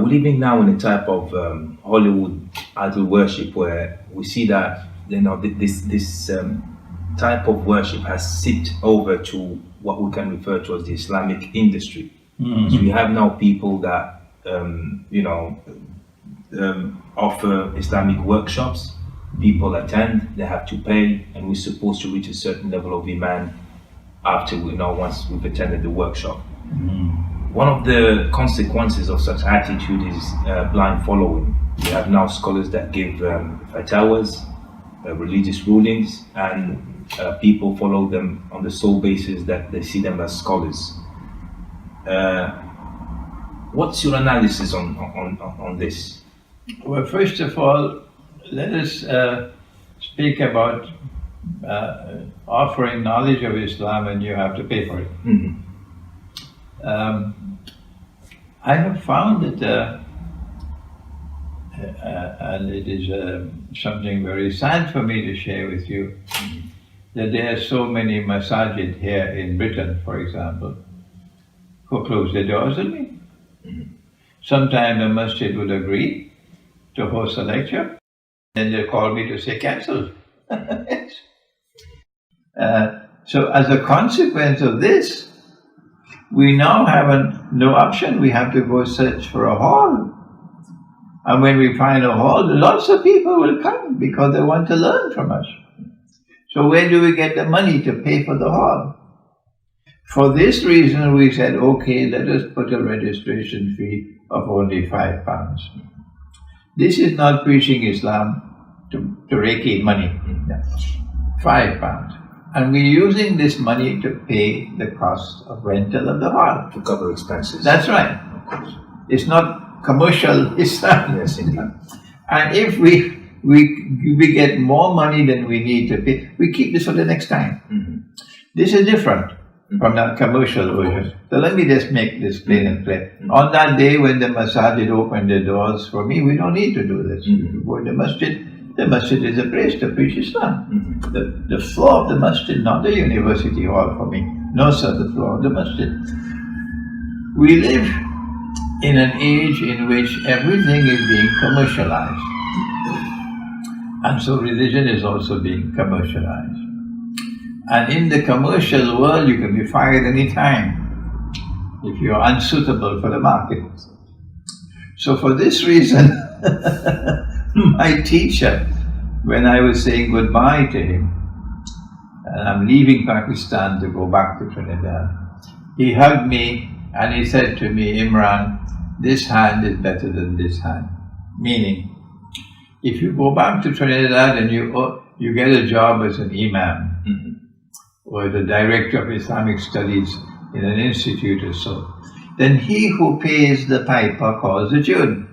we're living now in a type of Hollywood idol worship where we see that this type of worship has seeped over to what we can refer to as the Islamic industry. Mm-hmm. So we have now people that offer Islamic workshops. People attend, they have to pay, and we're supposed to reach a certain level of iman after once we've attended the workshop. Mm-hmm. One of the consequences of such attitude is blind following. We have now scholars that give fatwas, religious rulings, and people follow them on the sole basis that they see them as scholars. What's your analysis on this? Well, first of all, let us speak about offering knowledge of Islam, and you have to pay for it. Mm-hmm. I have found that, and it is something very sad for me to share with you, that there are so many masajid here in Britain, for example, who close their doors on me. Mm-hmm. Sometimes the masjid would agree to host a lecture, then they call me to say cancel. So as a consequence of this, we now have no option. We have to go search for a hall. And when we find a hall, lots of people will come because they want to learn from us. So where do we get the money to pay for the hall? For this reason, we said, okay, let us put a registration fee of only £5. This is not preaching Islam to rake in money. £5. And we're using this money to pay the cost of rental of the hall. To cover expenses. That's right. It's not commercial Islam. Yes, indeed. And if we get more money than we need to pay, we keep this for the next time. Mm-hmm. This is different from that commercial version. So let me just make this plain and clear. Mm-hmm. On that day when the masajid opened their doors for me, we don't need to do this. Mm-hmm. We go to the masjid is a place to preach Islam. Mm-hmm. The floor of the masjid, not the university hall for me. No, sir, the floor of the masjid. We live in an age in which everything is being commercialized. And so religion is also being commercialized. And in the commercial world, you can be fired any time if you're unsuitable for the market. So for this reason, my teacher, when I was saying goodbye to him, and I'm leaving Pakistan to go back to Trinidad, he hugged me and he said to me, Imran, this hand is better than this hand. Meaning, if you go back to Trinidad and you get a job as an imam, mm-hmm. or the director of Islamic studies in an institute or so, then he who pays the piper calls the tune.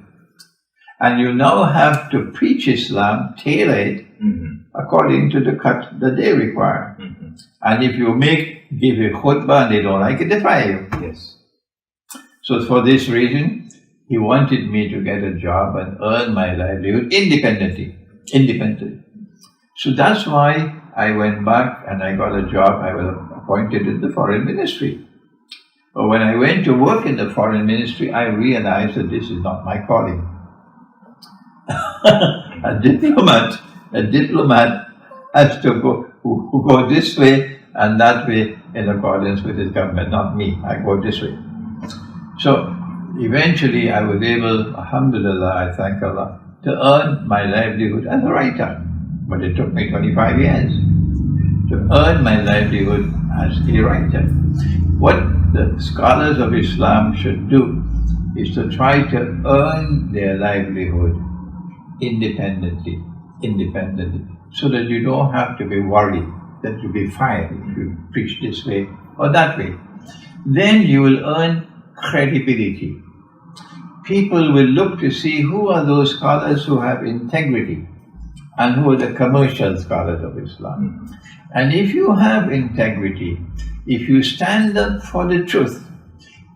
And you now have to preach Islam, tailor it, mm-hmm. according to the cut that they require. Mm-hmm. And if you give a khutbah and they don't like it, they fire you. Yes. So for this reason, he wanted me to get a job and earn my livelihood independently. So that's why I went back and I got a job. I was appointed in the foreign ministry. But when I went to work in the foreign ministry, I realized that this is not my calling. A diplomat has to go this way and that way in accordance with his government, not me. I go this way. So eventually I was able, alhamdulillah, I thank Allah, to earn my livelihood as a writer. But it took me 25 years to earn my livelihood as a writer. What the scholars of Islam should do is to try to earn their livelihood independently, so that you don't have to be worried that you'll be fired if you preach this way or that way. Then you will earn credibility. People will look to see who are those scholars who have integrity and who are the commercial scholars of Islam. And if you have integrity, if you stand up for the truth,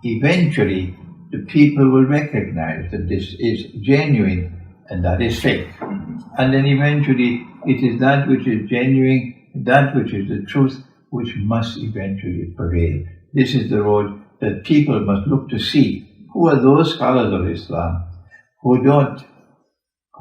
eventually the people will recognize that this is genuine and that is fake. And then eventually it is that which is genuine, that which is the truth, which must eventually prevail. This is the road that people must look to see. Who are those scholars of Islam who don't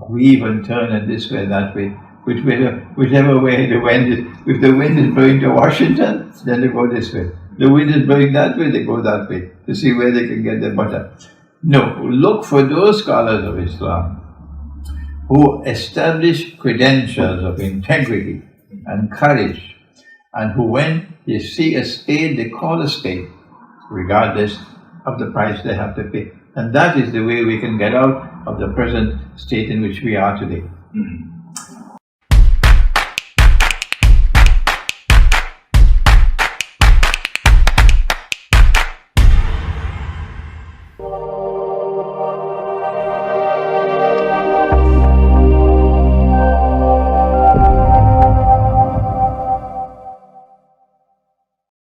weave and turn in this way, that way, whichever way the wind is. If the wind is blowing to Washington, then they go this way. The wind is blowing that way, they go that way, to see where they can get their butter. No, look for those scholars of Islam who establish credentials of integrity and courage, and who, when they see a state, they call a state, regardless of the price they have to pay. And that is the way we can get out of the present state in which we are today. Mm-hmm.